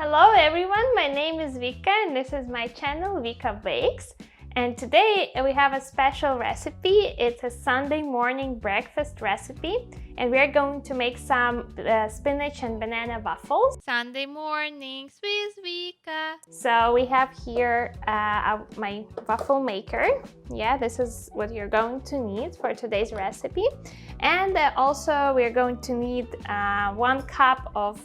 Hello everyone, my name is Vika and this is my channel VikaBakes. And today we have a special recipe. It's a Sunday morning breakfast recipe and we're going to make some spinach and banana waffles. Sunday mornings with Vika. So we have here my waffle maker. Yeah, this is what you're going to need for today's recipe. And also we're going to need 1 cup of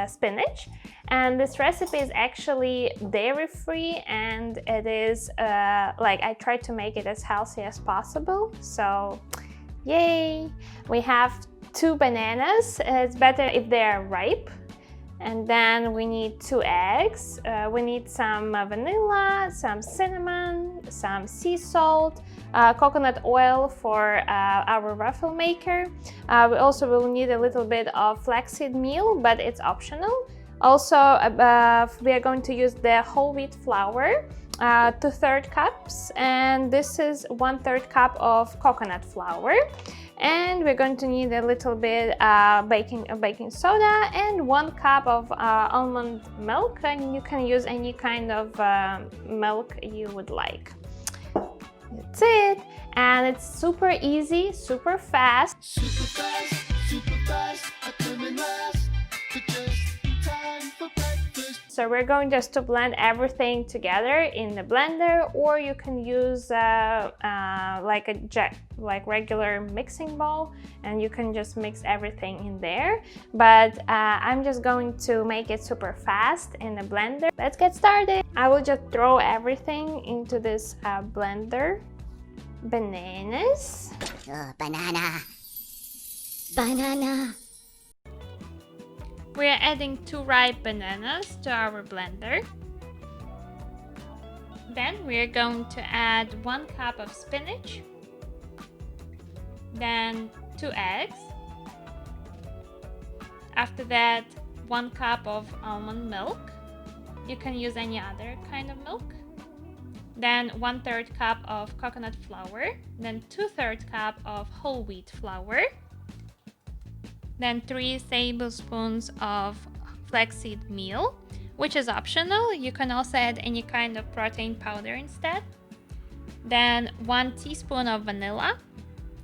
spinach. And this recipe is actually dairy-free and it is I try to make it as healthy as possible. So yay! We have 2 bananas. It's better if they are ripe. And then we need 2 eggs. We need some vanilla, some cinnamon, some sea salt, coconut oil for our waffle maker. We also will need a little bit of flaxseed meal, but it's optional. Also, we are going to use the whole wheat flour, 2/3 cups, and this is 1/3 cup of coconut flour. And we're going to need a little bit baking soda and 1 cup of almond milk, and you can use any kind of milk you would like. That's it, and it's super easy, super fast. Super fast, super fast, I come in last, but just in time for breakfast. So we're going just to blend everything together in the blender, or you can use like regular mixing bowl, and you can just mix everything in there. But I'm just going to make it super fast in the blender. Let's get started. I will just throw everything into this blender. Bananas. Oh, banana. Banana. We are adding 2 ripe bananas to our blender. Then we are going to add 1 cup of spinach. Then 2 eggs. After that, 1 cup of almond milk. You can use any other kind of milk. Then 1/3 cup of coconut flour. Then 2/3 cup of whole wheat flour. Then 3 tablespoons of flaxseed meal, which is optional. You can also add any kind of protein powder instead. Then 1 teaspoon of vanilla,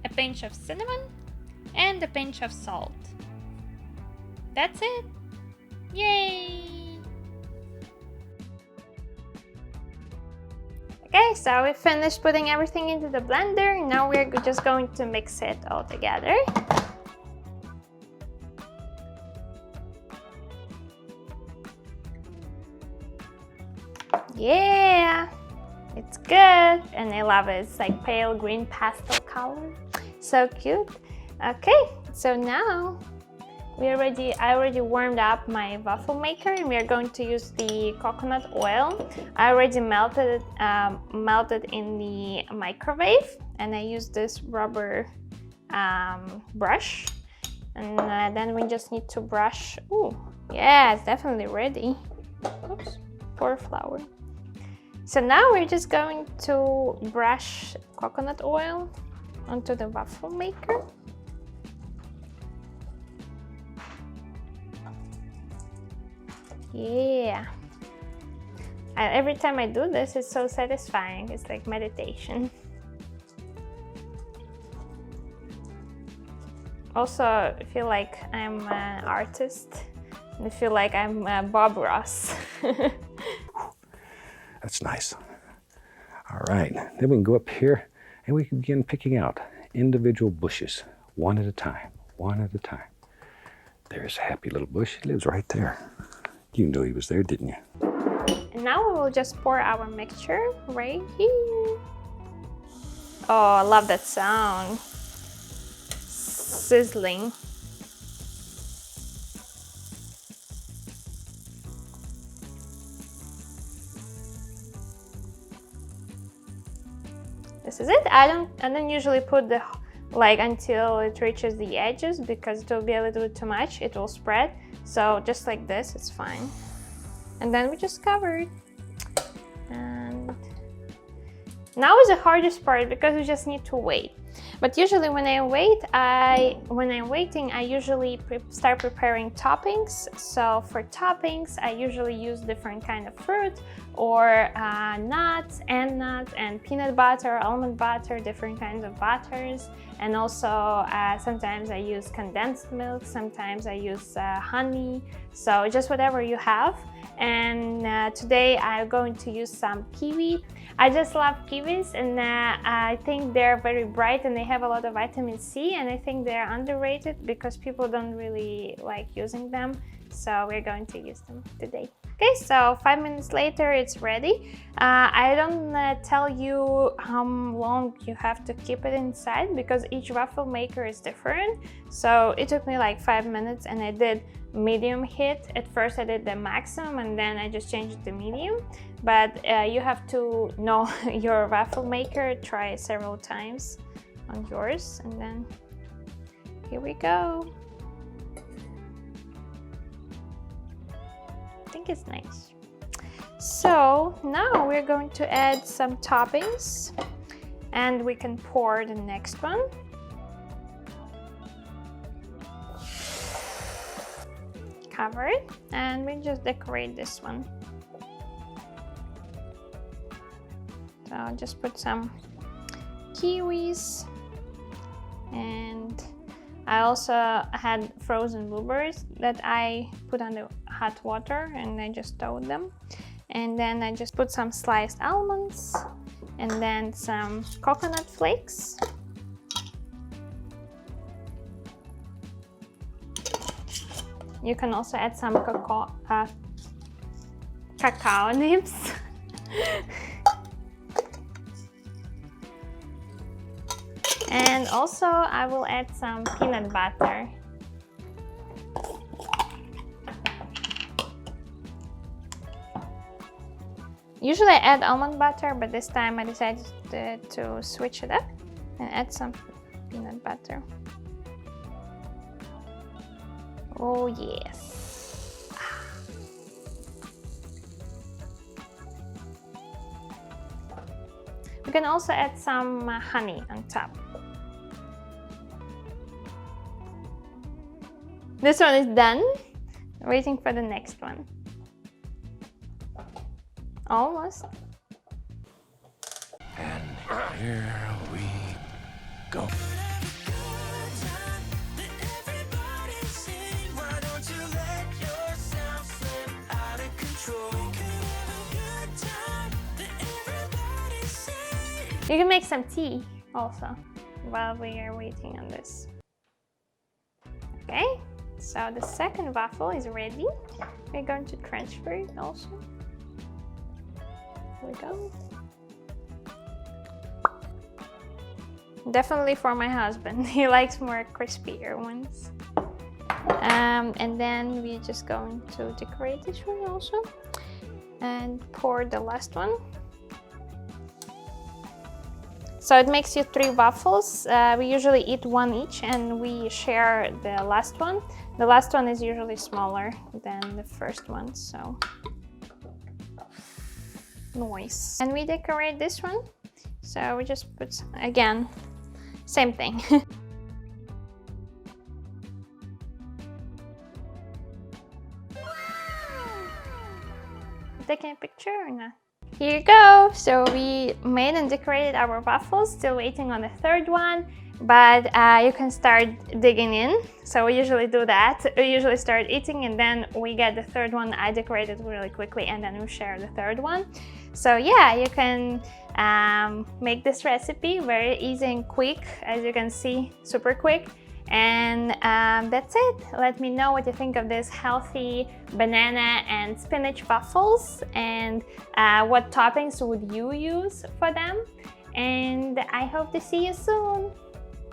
a pinch of cinnamon, and a pinch of salt. That's it! Yay! Okay, so we finished putting everything into the blender. Now we're just going to mix it all together. Yeah, it's good, and I love it. It's like pale green pastel color, so cute. Okay, so now I already warmed up my waffle maker, and we are going to use the coconut oil. I already melted in the microwave, and I use this rubber brush, and then we just need to brush. Ooh, yeah, it's definitely ready. Oops, pour flour. So now we're just going to brush coconut oil onto the waffle maker. Yeah. And every time I do this, it's so satisfying. It's like meditation. Also, I feel like I'm an artist. And I feel like I'm Bob Ross. That's nice. All right, then we can go up here and we can begin picking out individual bushes, one at a time, one at a time. There's a happy little bush. He lives right there. You knew he was there, didn't you? And now we will just pour our mixture right here. Oh, I love that sound. Sizzling. This is it. I don't usually put the until it reaches the edges, because it will be a little bit too much. It will spread. So just like this, it's fine. And then we just cover it. And now is the hardest part, because we just need to wait. But usually when I'm waiting, I usually start preparing toppings. So for toppings, I usually use different kind of fruit or nuts and peanut butter, almond butter, different kinds of butters. And also sometimes I use condensed milk, sometimes I use honey. So just whatever you have. And today I'm going to use some kiwi. I just love kiwis, and I think they're very bright and they have a lot of vitamin C, and I think they're underrated because people don't really like using them. So we're going to use them today. Okay, so 5 minutes later it's ready. I don't tell you how long you have to keep it inside because each waffle maker is different. So it took me like 5 minutes and I did medium heat. At first I did the maximum and then I just changed it to medium. But you have to know your waffle maker, try it several times on yours, and then here we go. I think it's nice. So now we're going to add some toppings and we can pour the next one. Cover it and we just decorate this one. So I'll just put some kiwis, and I also had frozen blueberries that I put on the hot water and I just thawed them. And then I just put some sliced almonds and then some coconut flakes. You can also add some cacao nibs. And also I will add some peanut butter. Usually I add almond butter, but this time I decided to switch it up and add some peanut butter. Oh yes. You can also add some honey on top. This one is done. Waiting for the next one. Almost. And here we go. You can make some tea also while we are waiting on this. Okay, so the second waffle is ready. We're going to transfer it also. Here we go. Definitely for my husband. He likes more crispier ones. And then we're just going to decorate this one also and pour the last one. So it makes you 3 waffles. We usually eat one each and we share the last one. The last one is usually smaller than the first one, so nice. And we decorate this one. So we just put, again, same thing. Taking a picture or not? Here you go. So we made and decorated our waffles, still waiting on the third one, but you can start digging in. So we usually do that. We usually start eating and then we get the third one. I decorate it really quickly and then we share the third one. So yeah, you can make this recipe very easy and quick, as you can see, super quick. And that's it. Let me know what you think of this healthy banana and spinach waffles and what toppings would you use for them. And I hope to see you soon.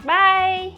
Bye!